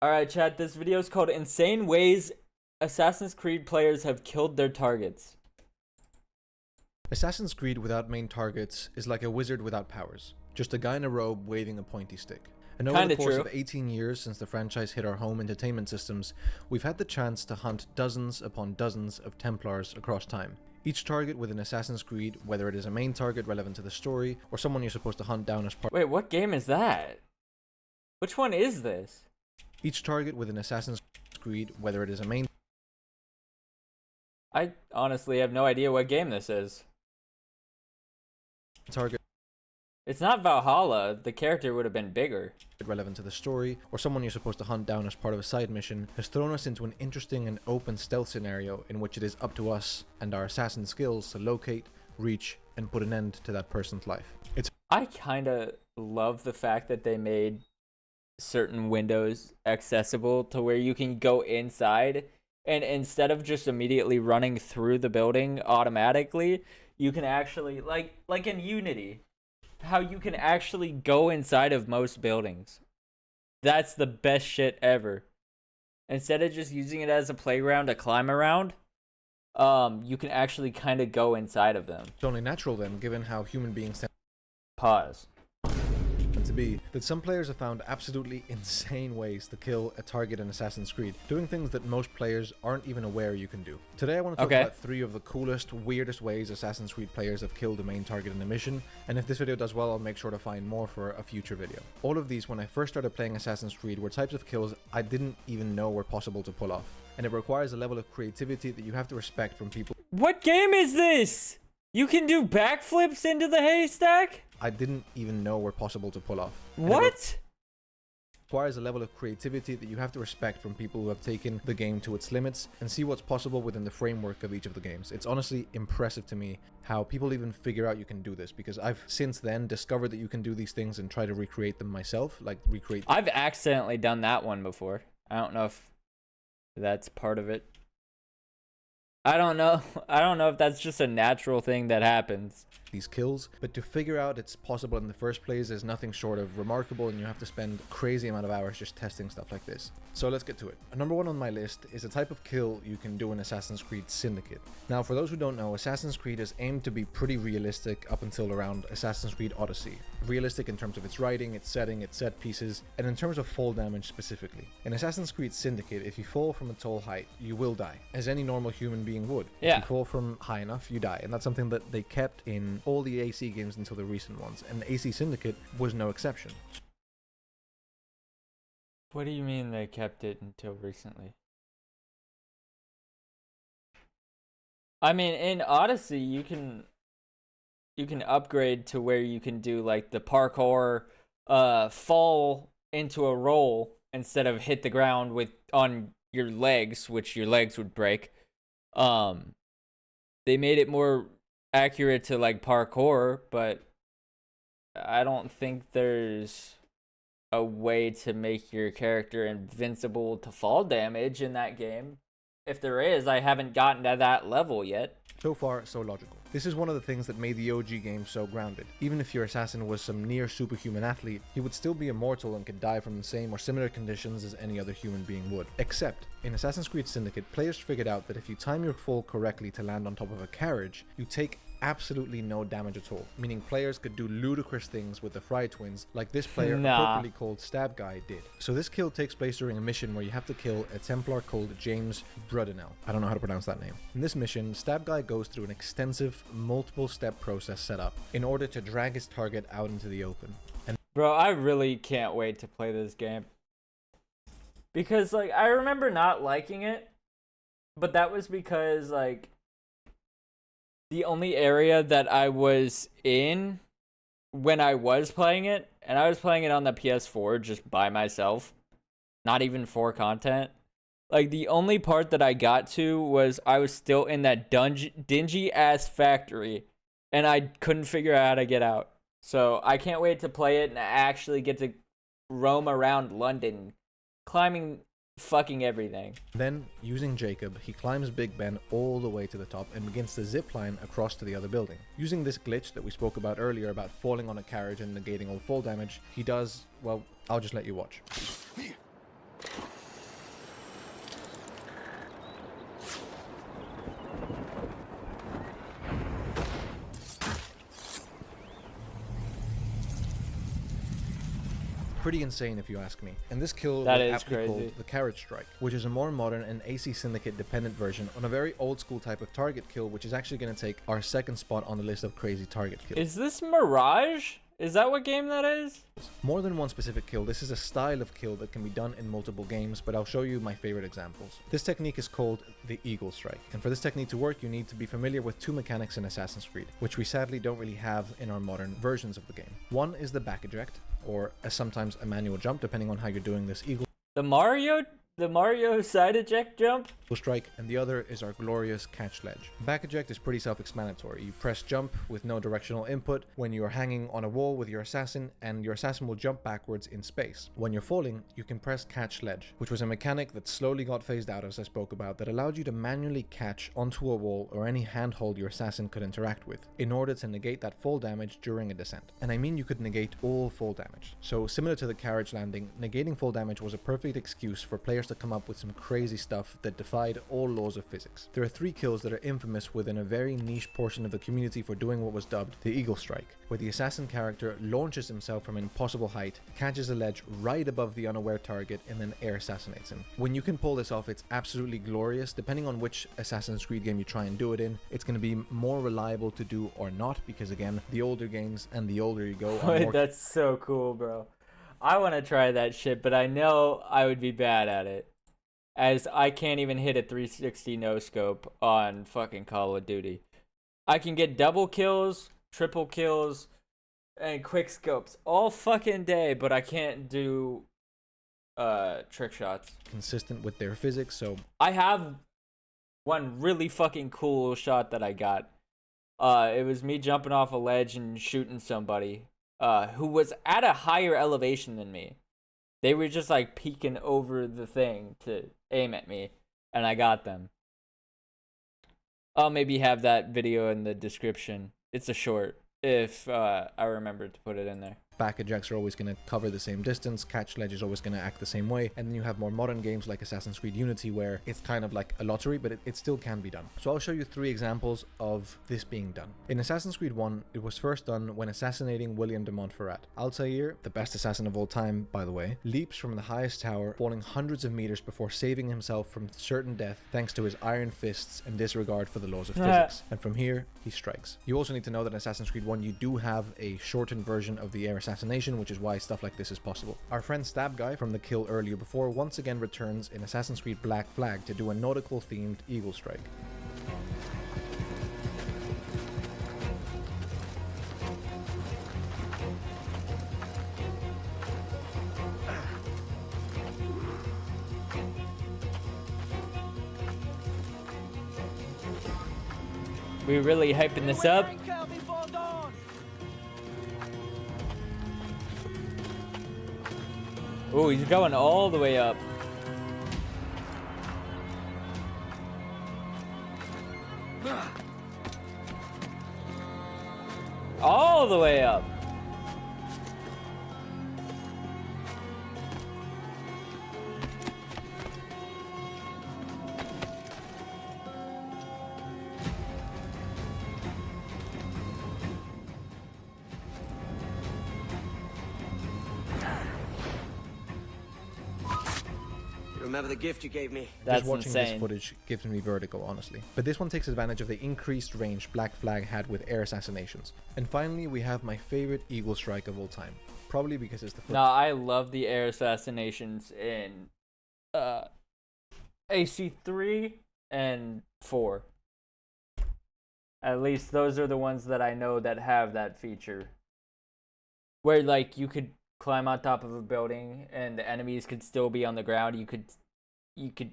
Alright, chat, this video is called Insane Ways Assassin's Creed Players Have Killed Their Targets. Assassin's Creed without main targets is like a wizard without powers. Just a guy in a robe waving a pointy stick. And over the course of 18 years since the franchise hit our home entertainment systems, we've had the chance to hunt dozens upon dozens of Templars across time. Each target within Assassin's Creed, whether it is a main target relevant to the story, or someone you're supposed to hunt down as part— Wait, what game is that? Which one is this? Each target within Assassin's Creed, whether it is a main I honestly have no idea what game this is. target It's not Valhalla. The character would have been bigger. relevant to the story, or someone you're supposed to hunt down as part of a side mission, has thrown us into an interesting and open stealth scenario in which it is up to us and our assassin skills to locate, reach, and put an end to that person's life. I kind of love the fact that they made certain windows accessible to where you can go inside, and instead of just immediately running through the building automatically, you can actually, like in Unity, how you can actually go inside of most buildings. That's the best shit ever. Instead of just using it as a playground to climb around, you can actually kind of go inside of them. It's only natural then, given how human beings tend Pause. to be, that some players have found absolutely insane ways to kill a target in Assassin's Creed, doing things that most players aren't even aware you can do. Today I want to talk about 3 of the coolest, weirdest ways Assassin's Creed players have killed a main target in a mission, and if this video does well, I'll make sure to find more for a future video. All of these, when I first started playing Assassin's Creed, were types of kills I didn't even know were possible to pull off, and it requires a level of creativity that you have to respect from people. What game is this? You can do backflips into the haystack? I didn't even know were possible to pull off. What? Requires a level of creativity that you have to respect from people who have taken the game to its limits and see what's possible within the framework of each of the games. It's honestly impressive to me how people even figure out you can do this, because I've since then discovered that you can do these things and try to recreate them myself, I've accidentally done that one before. I don't know if that's part of it. I don't know if that's just a natural thing that happens. These kills, but to figure out it's possible in the first place is nothing short of remarkable, and you have to spend a crazy amount of hours just testing stuff like this. So let's get to it. Number 1 on my list is a type of kill you can do in Assassin's Creed Syndicate. Now, for those who don't know, Assassin's Creed is aimed to be pretty realistic up until around Assassin's Creed Odyssey. Realistic in terms of its writing, its setting, its set pieces, and in terms of fall damage specifically. In Assassin's Creed Syndicate, if you fall from a tall height, you will die, as any normal human being would. Yeah. If you fall from high enough, you die, and that's something that they kept in all the AC games until the recent ones, and the AC Syndicate was no exception. What do you mean they kept it until recently? I mean, in Odyssey, you can upgrade to where you can do like the parkour, fall into a roll instead of hit the ground on your legs, which your legs would break. They made it more accurate to like parkour, but I don't think there's a way to make your character invincible to fall damage in that game. If there is, I haven't gotten to that level yet. So far, so logical. This is one of the things that made the OG game so grounded. Even if your assassin was some near superhuman athlete, he would still be immortal and could die from the same or similar conditions as any other human being would. Except, in Assassin's Creed Syndicate, players figured out that if you time your fall correctly to land on top of a carriage, you take absolutely no damage at all, meaning players could do ludicrous things with the Fry twins, like this player, appropriately called Stab Guy, did. So this kill takes place during a mission where you have to kill a Templar called James Brudenell. I don't know how to pronounce that name. In this mission, Stab Guy goes through an extensive, multiple-step process set up in order to drag his target out into the open. And bro, I really can't wait to play this game. Because, like, I remember not liking it, but that was because, like, the only area that I was in when I was playing it, and I was playing it on the PS4 just by myself, not even for content. Like, the only part that I got to was I was still in that dingy ass factory, and I couldn't figure out how to get out. So I can't wait to play it and actually get to roam around London, climbing fucking everything. Then, using Jacob, he climbs Big Ben all the way to the top and begins to zipline across to the other building. Using this glitch that we spoke about earlier about falling on a carriage and negating all fall damage, he does, well, I'll just let you watch. Pretty insane if you ask me. And this kill That was is aptly crazy. called the Carrot Strike, which is a more modern and AC Syndicate dependent version on a very old school type of target kill, which is actually going to take our second spot on the list of crazy target kills. Is this Mirage? Is that what game that is? More than one specific kill, this is a style of kill that can be done in multiple games, but I'll show you my favorite examples. This technique is called the Eagle Strike, and for this technique to work, you need to be familiar with two mechanics in Assassin's Creed, which we sadly don't really have in our modern versions of the game. One is the back eject, or sometimes a manual jump, depending on how you're doing this Eagle The Mario side eject jump? Strike, and the other is our glorious catch ledge. Back eject is pretty self-explanatory. You press jump with no directional input when you're hanging on a wall with your assassin, and your assassin will jump backwards in space. When you're falling, you can press catch ledge, which was a mechanic that slowly got phased out, as I spoke about, that allowed you to manually catch onto a wall or any handhold your assassin could interact with, in order to negate that fall damage during a descent. And I mean you could negate all fall damage. So similar to the carriage landing, negating fall damage was a perfect excuse for players to come up with some crazy stuff that defied all laws of physics. There are 3 kills that are infamous within a very niche portion of the community for doing what was dubbed the Eagle Strike, where the assassin character launches himself from an impossible height, catches a ledge right above the unaware target, and then air assassinates him. When you can pull this off, it's absolutely glorious. Depending on which Assassin's Creed game you try and do it in, it's going to be more reliable to do or not, because again, the older games and the older you go are Wait, more... that's so cool, bro. I want to try that shit, but I know I would be bad at it, as I can't even hit a 360 no scope on fucking Call of Duty. I can get double kills, triple kills, and quick scopes all fucking day, but I can't do trick shots. consistent with their physics, so I have one really fucking cool shot that I got. It was me jumping off a ledge and shooting somebody who was at a higher elevation than me. They were just like peeking over the thing to aim at me, and I got them. I'll maybe have that video in the description. It's a short, if I remember to put it in there. back ejects are always going to cover the same distance, catch ledge is always going to act the same way, and then you have more modern games like Assassin's Creed Unity where it's kind of like a lottery, but it still can be done. So I'll show you 3 examples of this being done. In Assassin's Creed 1, it was first done when assassinating William de Montferrat. Altair, the best assassin of all time, by the way, leaps from the highest tower, falling hundreds of meters before saving himself from certain death thanks to his iron fists and disregard for the laws of physics. And from here, he strikes. You also need to know that in Assassin's Creed 1, you do have a shortened version of the air assassination, which is why stuff like this is possible. Our friend Stab Guy from the kill earlier before once again returns in Assassin's Creed Black Flag to do a nautical themed eagle strike. We really hyping this up. Oh, he's going all the way up. All the way up. Remember the gift you gave me? That's Just watching insane. this footage gives me vertigo, honestly. But this one takes advantage of the increased range Black Flag had with air assassinations. And finally, we have my favorite eagle strike of all time. Probably because it's the first. No, I love the air assassinations in AC3 and 4. At least those are the ones that I know that have that feature. Where like you could climb on top of a building and the enemies could still be on the ground. You could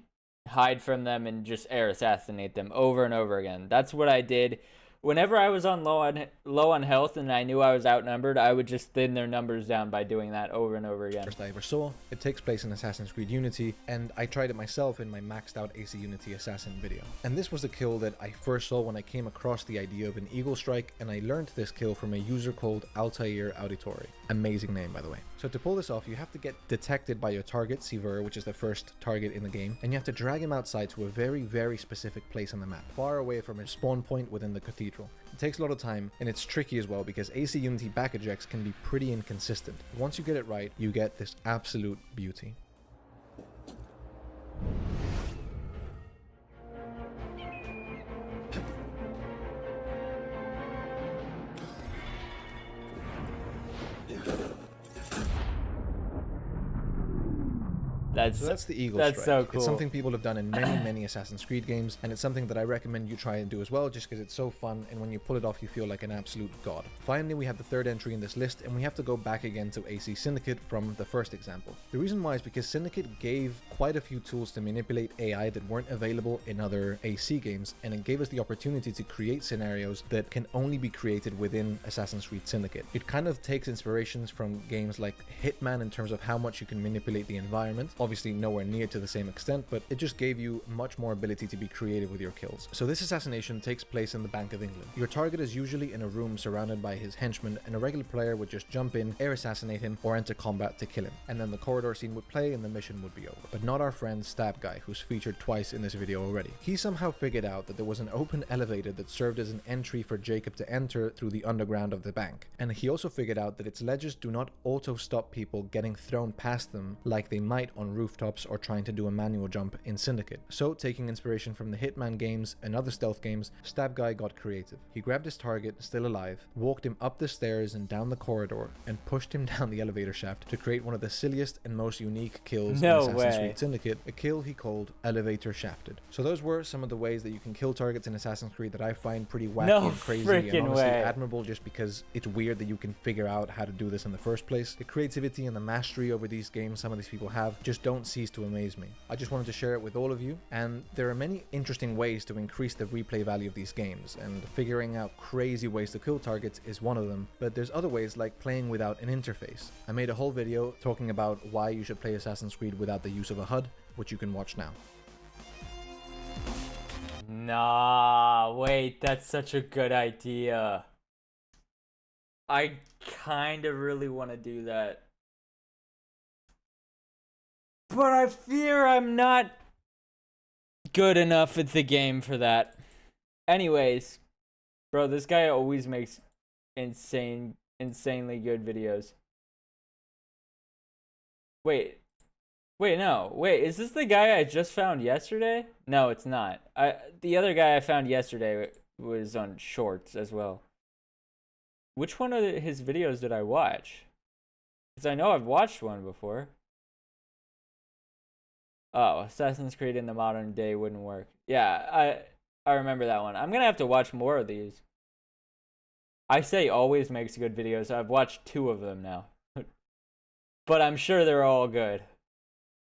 hide from them and just air assassinate them over and over again. That's what I did. Whenever I was on low on health and I knew I was outnumbered, I would just thin their numbers down by doing that over and over again. First I ever saw. It takes place in Assassin's Creed Unity, and I tried it myself in my maxed out AC Unity Assassin video. And this was the kill that I first saw when I came across the idea of an eagle strike, and I learned this kill from a user called Altair Auditore. Amazing name, by the way. So to pull this off, you have to get detected by your target, Sever, which is the first target in the game, and you have to drag him outside to a very, very specific place on the map, far away from his spawn point within the cathedral. procedural. It takes a lot of time, and it's tricky as well because AC Unity back ejects can be pretty inconsistent. Once you get it right, you get this absolute beauty. So that's the Eagle Strike. That's so cool. It's something people have done in many Assassin's Creed games, and it's something that I recommend you try and do as well, just because it's so fun, and when you pull it off, you feel like an absolute god. Finally, we have the third entry in this list, and we have to go back again to AC Syndicate from the first example. The reason why is because Syndicate gave quite a few tools to manipulate AI that weren't available in other AC games, and it gave us the opportunity to create scenarios that can only be created within Assassin's Creed Syndicate. It kind of takes inspirations from games like Hitman in terms of how much you can manipulate the environment. Obviously nowhere near to the same extent, but it just gave you much more ability to be creative with your kills. So this assassination takes place in the Bank of England. Your target is usually in a room surrounded by his henchmen, and a regular player would just jump in, air assassinate him, or enter combat to kill him. And then the corridor scene would play and the mission would be over. But not our friend Stab Guy, who's featured twice in this video already. He somehow figured out that there was an open elevator that served as an entry for Jacob to enter through the underground of the bank. And he also figured out that its ledges do not auto-stop people getting thrown past them like they might on rooftops or trying to do a manual jump in Syndicate. So, taking inspiration from the Hitman games and other stealth games, Stab Guy got creative. He grabbed his target, still alive, walked him up the stairs and down the corridor, and pushed him down the elevator shaft to create one of the silliest and most unique kills in Assassin's Creed Syndicate, a kill he called Elevator Shafted. So those were some of the ways that you can kill targets in Assassin's Creed that I find pretty wacky and crazy and honestly admirable, just because it's weird that you can figure out how to do this in the first place. The creativity and the mastery over these games some of these people have just don't cease to amaze me. I just wanted to share it with all of you, and there are many interesting ways to increase the replay value of these games, and figuring out crazy ways to kill targets is one of them, but there's other ways like playing without an interface. I made a whole video talking about why you should play Assassin's Creed without the use of a HUD, which you can watch now. Nah, wait, that's such a good idea. I kind of really want to do that. But I fear I'm not good enough at the game for that. Anyways, bro, this guy always makes insanely good videos. Wait, is this the guy I just found yesterday? No, it's not. The other guy I found yesterday was on Shorts as well. Which one of his videos did I watch? Because I know I've watched one before. Oh, Assassin's Creed in the modern day wouldn't work. Yeah, I remember that one. I'm gonna have to watch more of these. I say always makes good videos. I've watched 2 of them now. But I'm sure they're all good.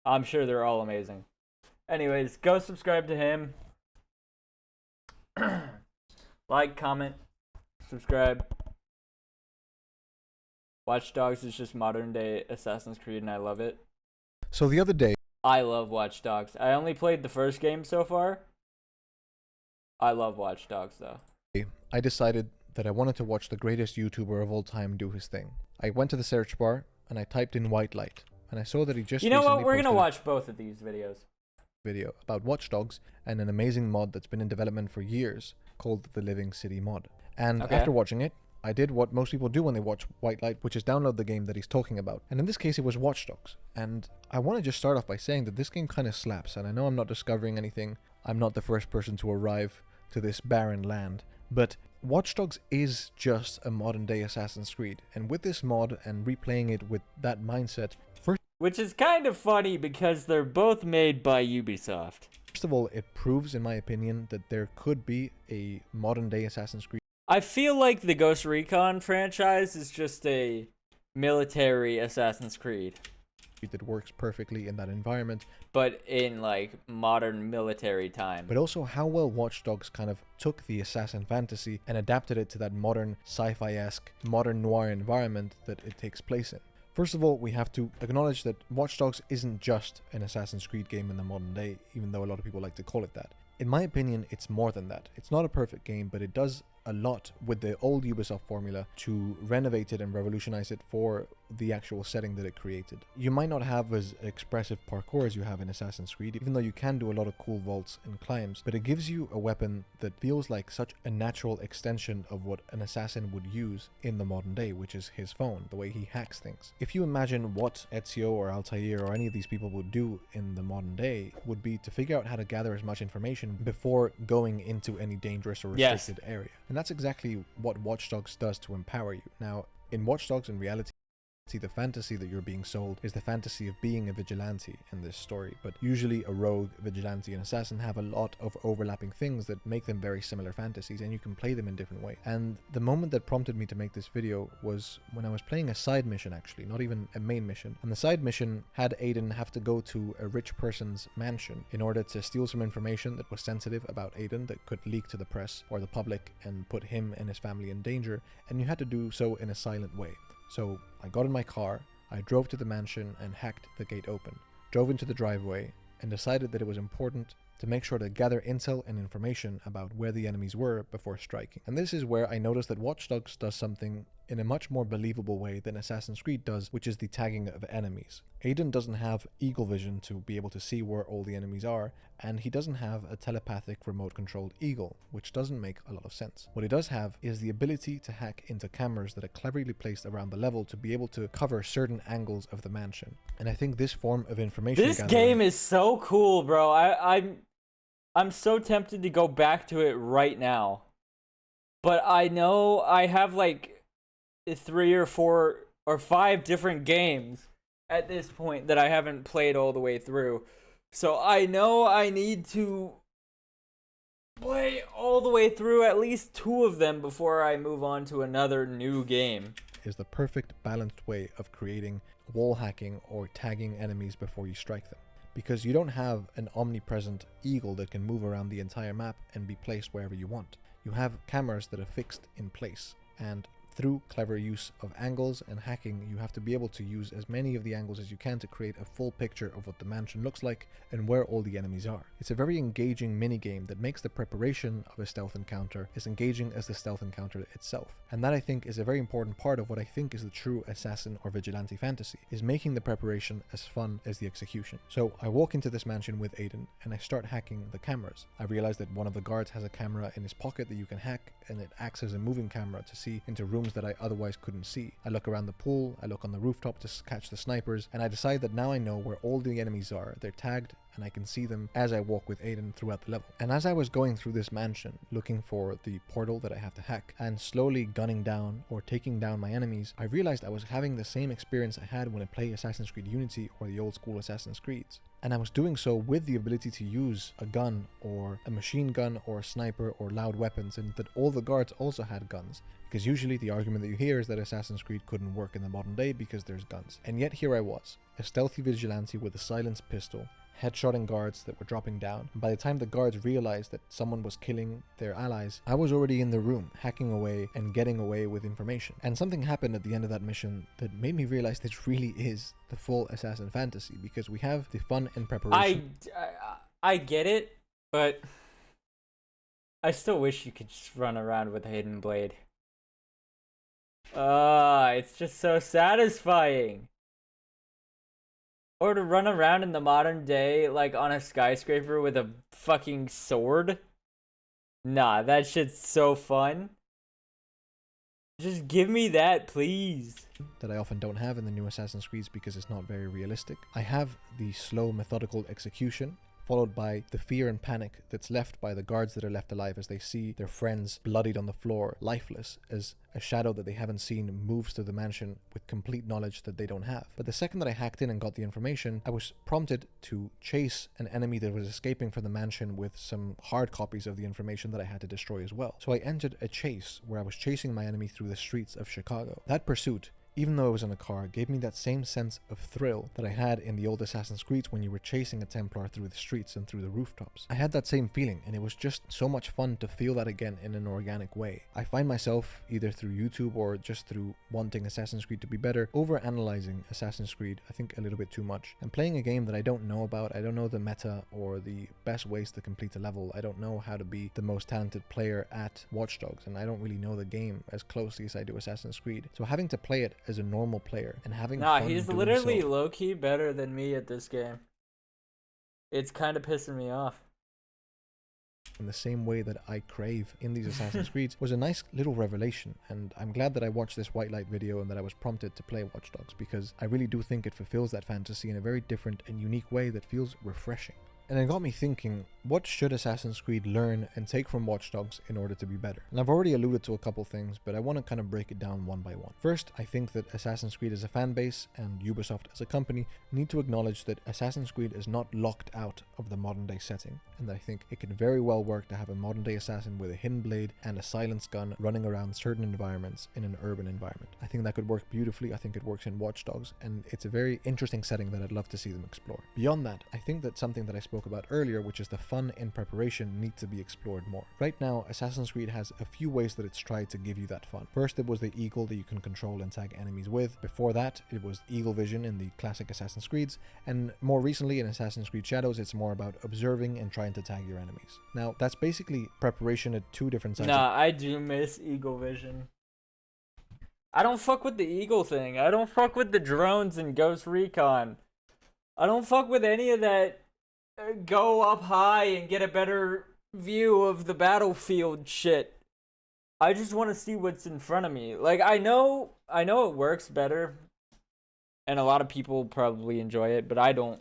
I'm sure they're all amazing. Anyways, go subscribe to him. Like, comment, subscribe. Watch Dogs is just modern day Assassin's Creed and I love it. So the other day, I love Watch Dogs. I only played the first game so far. I love Watch Dogs though. I decided that I wanted to watch the greatest YouTuber of all time do his thing. I went to the search bar and I typed in White Light, and I saw that he just we're gonna watch both of these videos. Video about Watch Dogs and an amazing mod that's been in development for years called the Living City mod. And after watching it, I did what most people do when they watch White Light, which is download the game that he's talking about. And in this case, it was Watch Dogs. And I want to just start off by saying that this game kind of slaps. And I know I'm not discovering anything. I'm not the first person to arrive to this barren land. But Watch Dogs is just a modern day Assassin's Creed. And with this mod and replaying it with that mindset, which is kind of funny because they're both made by Ubisoft. First of all, it proves, in my opinion, that there could be a modern day Assassin's Creed. I feel like the Ghost Recon franchise is just a military Assassin's Creed that works perfectly in that environment, but in like modern military time. But also how well Watch Dogs kind of took the assassin fantasy and adapted it to that modern sci-fi-esque, modern noir environment that it takes place in. First of all, we have to acknowledge that Watch Dogs isn't just an Assassin's Creed game in the modern day, even though a lot of people like to call it that. In my opinion, it's more than that. It's not a perfect game, but it does a lot with the old Ubisoft formula to renovate it and revolutionize it for the actual setting that it created. You might not have as expressive parkour as you have in Assassin's Creed, even though you can do a lot of cool vaults and climbs, but it gives you a weapon that feels like such a natural extension of what an assassin would use in the modern day, which is his phone, the way he hacks things. If you imagine what Ezio or Altair or any of these people would do in the modern day, would be to figure out how to gather as much information before going into any dangerous or restricted area. And that's exactly what Watch Dogs does to empower you. Now, in Watch Dogs, in reality, the fantasy that you're being sold is the fantasy of being a vigilante in this story, but usually a rogue, vigilante, and assassin have a lot of overlapping things that make them very similar fantasies, and you can play them in different ways. And the moment that prompted me to make this video was when I was playing a side mission, actually, not even a main mission. And the side mission had Aiden have to go to a rich person's mansion in order to steal some information that was sensitive about Aiden that could leak to the press or the public and put him and his family in danger, and you had to do so in a silent way. So I got in my car, I drove to the mansion and hacked the gate open, drove into the driveway, and decided that it was important to make sure to gather intel and information about where the enemies were before striking. And this is where I noticed that Watch Dogs does something in a much more believable way than Assassin's Creed does, which is the tagging of enemies. Aiden doesn't have eagle vision to be able to see where all the enemies are, and he doesn't have a telepathic remote-controlled eagle, which doesn't make a lot of sense. What he does have is the ability to hack into cameras that are cleverly placed around the level to be able to cover certain angles of the mansion. And I think this form of information This game is so cool, bro. I'm so tempted to go back to it right now. But I know I have like 3 or 4 or 5 different games at this point that I haven't played all the way through. So I know I need to play all the way through at least 2 of them before I move on to another new game. Is the perfect balanced way of creating wall hacking or tagging enemies before you strike them. Because you don't have an omnipresent eagle that can move around the entire map and be placed wherever you want. You have cameras that are fixed in place, and through clever use of angles and hacking, you have to be able to use as many of the angles as you can to create a full picture of what the mansion looks like and where all the enemies are. It's a very engaging minigame that makes the preparation of a stealth encounter as engaging as the stealth encounter itself. And that, I think, is a very important part of what I think is the true assassin or vigilante fantasy, is making the preparation as fun as the execution. So I walk into this mansion with Aiden and I start hacking the cameras. I realize that one of the guards has a camera in his pocket that you can hack, and it acts as a moving camera to see into rooms that I otherwise couldn't see. I look around the pool, I look on the rooftop to catch the snipers, and I decide that now I know where all the enemies are. They're tagged and I can see them as I walk with Aiden throughout the level. And as I was going through this mansion, looking for the portal that I have to hack, and slowly gunning down or taking down my enemies, I realized I was having the same experience I had when I play Assassin's Creed Unity or the old school Assassin's Creeds. And I was doing so with the ability to use a gun or a machine gun or a sniper or loud weapons, and that all the guards also had guns. Because usually the argument that you hear is that Assassin's Creed couldn't work in the modern day because there's guns. And yet here I was, a stealthy vigilante with a silenced pistol, headshotting guards that were dropping down. And by the time the guards realized that someone was killing their allies, I was already in the room, hacking away and getting away with information. And something happened at the end of that mission that made me realize this really is the full assassin fantasy, because we have the fun and preparation. I get it, but I still wish you could just run around with a hidden blade. It's just so satisfying. Or to run around in the modern day, like on a skyscraper with a fucking sword. Nah, that shit's so fun. Just give me that, please. That I often don't have in the new Assassin's Creed because it's not very realistic. I have the slow, methodical execution, followed by the fear and panic that's left by the guards that are left alive as they see their friends bloodied on the floor, lifeless, as a shadow that they haven't seen moves through the mansion with complete knowledge that they don't have. But the second that I hacked in and got the information, I was prompted to chase an enemy that was escaping from the mansion with some hard copies of the information that I had to destroy as well. So I entered a chase where I was chasing my enemy through the streets of Chicago. That pursuit even though I was in a car, gave me that same sense of thrill that I had in the old Assassin's Creed when you were chasing a Templar through the streets and through the rooftops. I had that same feeling, and it was just so much fun to feel that again in an organic way. I find myself, either through YouTube or just through wanting Assassin's Creed to be better, over-analyzing Assassin's Creed, I think, a little bit too much, and playing a game that I don't know about. I don't know the meta or the best ways to complete a level. I don't know how to be the most talented player at Watch Dogs, and I don't really know the game as closely as I do Assassin's Creed. So having to play it as a normal player and having fun he's doing literally so, low-key better than me at this game. It's kind of pissing me off. in the same way that I crave in these Assassin's Creeds, was a nice little revelation, and I'm glad that I watched this white light video and that I was prompted to play Watch Dogs, because I really do think it fulfills that fantasy in a very different and unique way that feels refreshing. And it got me thinking, what should Assassin's Creed learn and take from Watch Dogs in order to be better? And I've already alluded to a couple things, but I want to kind of break it down one by one. First, I think that Assassin's Creed as a fan base and Ubisoft as a company need to acknowledge that Assassin's Creed is not locked out of the modern day setting, and that I think it can very well work to have a modern day assassin with a hidden blade and a silenced gun running around certain environments in an urban environment. I think that could work beautifully. I think it works in Watch Dogs, and it's a very interesting setting that I'd love to see them explore. Beyond that, I think that something that I spoke about earlier, which is the fun in preparation, needs to be explored more. Right now, Assassin's Creed has a few ways that it's tried to give you that fun. First, it was the eagle that you can control and tag enemies with. Before that, it was eagle vision in the classic Assassin's Creeds, and more recently in Assassin's Creed Shadows, it's more about observing and trying to tag your enemies. Now, that's basically preparation at two different sides. Nah, I do miss eagle vision. I don't fuck with the eagle thing. I don't fuck with the drones and Ghost Recon. I don't fuck with any of that go up high and get a better view of the battlefield shit. I just want to see what's in front of me. Like, I know it works better, and a lot of people probably enjoy it, but I don't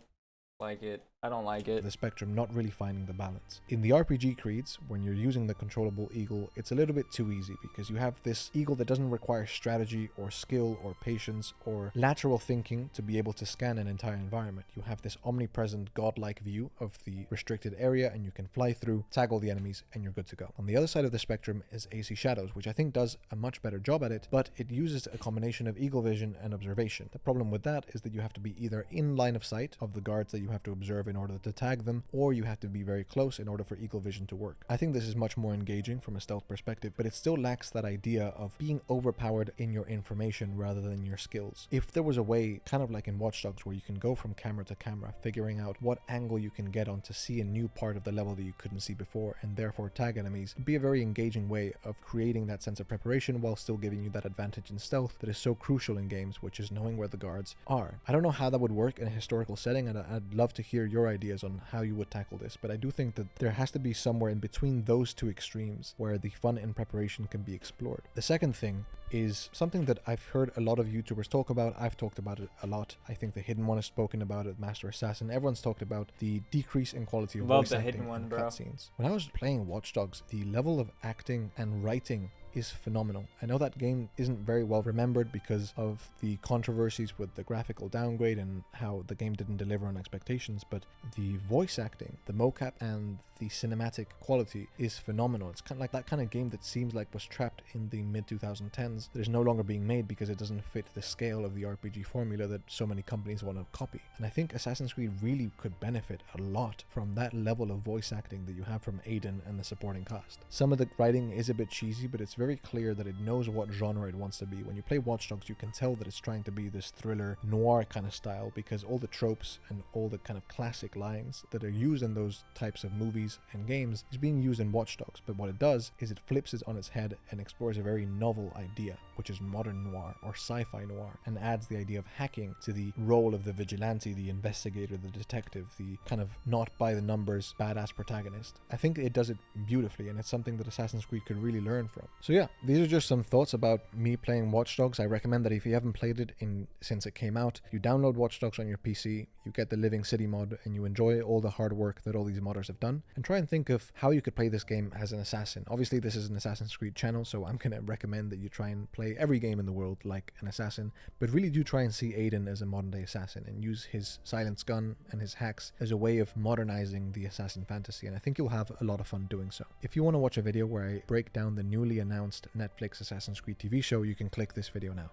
like it. I don't like it. The spectrum not really finding the balance. In the RPG creeds, when you're using the controllable eagle, it's a little bit too easy, because you have this eagle that doesn't require strategy or skill or patience or lateral thinking to be able to scan an entire environment. You have this omnipresent godlike view of the restricted area, and you can fly through, tag all the enemies, and you're good to go. On the other side of the spectrum is AC Shadows, which I think does a much better job at it, but it uses a combination of eagle vision and observation. The problem with that is that you have to be either in line of sight of the guards that you have to observe in order to tag them, or you have to be very close in order for eagle vision to work. I think this is much more engaging from a stealth perspective, but it still lacks that idea of being overpowered in your information rather than your skills. If there was a way, kind of like in Watch Dogs, where you can go from camera to camera, figuring out what angle you can get on to see a new part of the level that you couldn't see before, and therefore tag enemies, it'd be a very engaging way of creating that sense of preparation while still giving you that advantage in stealth that is so crucial in games, which is knowing where the guards are. I don't know how that would work in a historical setting, and I'd love to hear your ideas on how you would tackle this, but I do think that there has to be somewhere in between those two extremes where the fun in preparation can be explored. The second thing is something that I've heard a lot of YouTubers talk about. I've talked about it a lot. I think the Hidden One has spoken about it, Master Assassin. Everyone's talked about the decrease in quality of voice acting and cutscenes. When I was playing Watch Dogs, the level of acting and writing is phenomenal. I know that game isn't very well remembered because of the controversies with the graphical downgrade and how the game didn't deliver on expectations, but the voice acting, the mocap, and the cinematic quality is phenomenal. It's kind of like that kind of game that seems like was trapped in the mid-2010s that is no longer being made because it doesn't fit the scale of the RPG formula that so many companies want to copy. And I think Assassin's Creed really could benefit a lot from that level of voice acting that you have from Aiden and the supporting cast. Some of the writing is a bit cheesy, but it's very clear that it knows what genre it wants to be. When you play Watch Dogs, you can tell that it's trying to be this thriller noir kind of style, because all the tropes and all the kind of classic lines that are used in those types of movies and games is being used in Watch Dogs. But what it does is it flips it on its head and explores a very novel idea, which is modern noir or sci-fi noir, and adds the idea of hacking to the role of the vigilante, the investigator, the detective, the kind of not by the numbers badass protagonist. I think it does it beautifully, and it's something that Assassin's Creed could really learn from. So yeah, these are just some thoughts about me playing Watch Dogs. I recommend that if you haven't played it since it came out, you download Watch Dogs on your PC, you get the Living City mod, and you enjoy all the hard work that all these modders have done, and try and think of how you could play this game as an assassin. Obviously, this is an Assassin's Creed channel, so I'm going to recommend that you try and play every game in the world like an assassin, but really do try and see Aiden as a modern day assassin and use his silenced gun and his hacks as a way of modernizing the assassin fantasy, and I think you'll have a lot of fun doing so. If you want to watch a video where I break down the newly announced Netflix Assassin's Creed TV show, you can click this video now.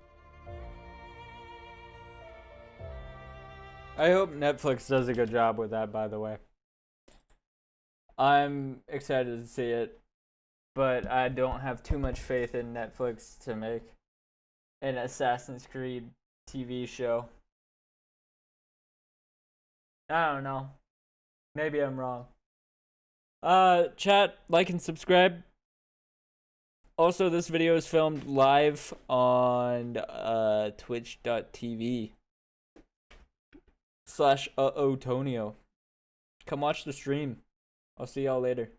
I hope Netflix does a good job with that, by the way. I'm excited to see it, but I don't have too much faith in Netflix to make an Assassin's Creed TV show. I don't know. Maybe I'm wrong. Chat, like, and subscribe. Also, this video is filmed live on twitch.tv/Tonio. Come watch the stream. I'll see y'all later.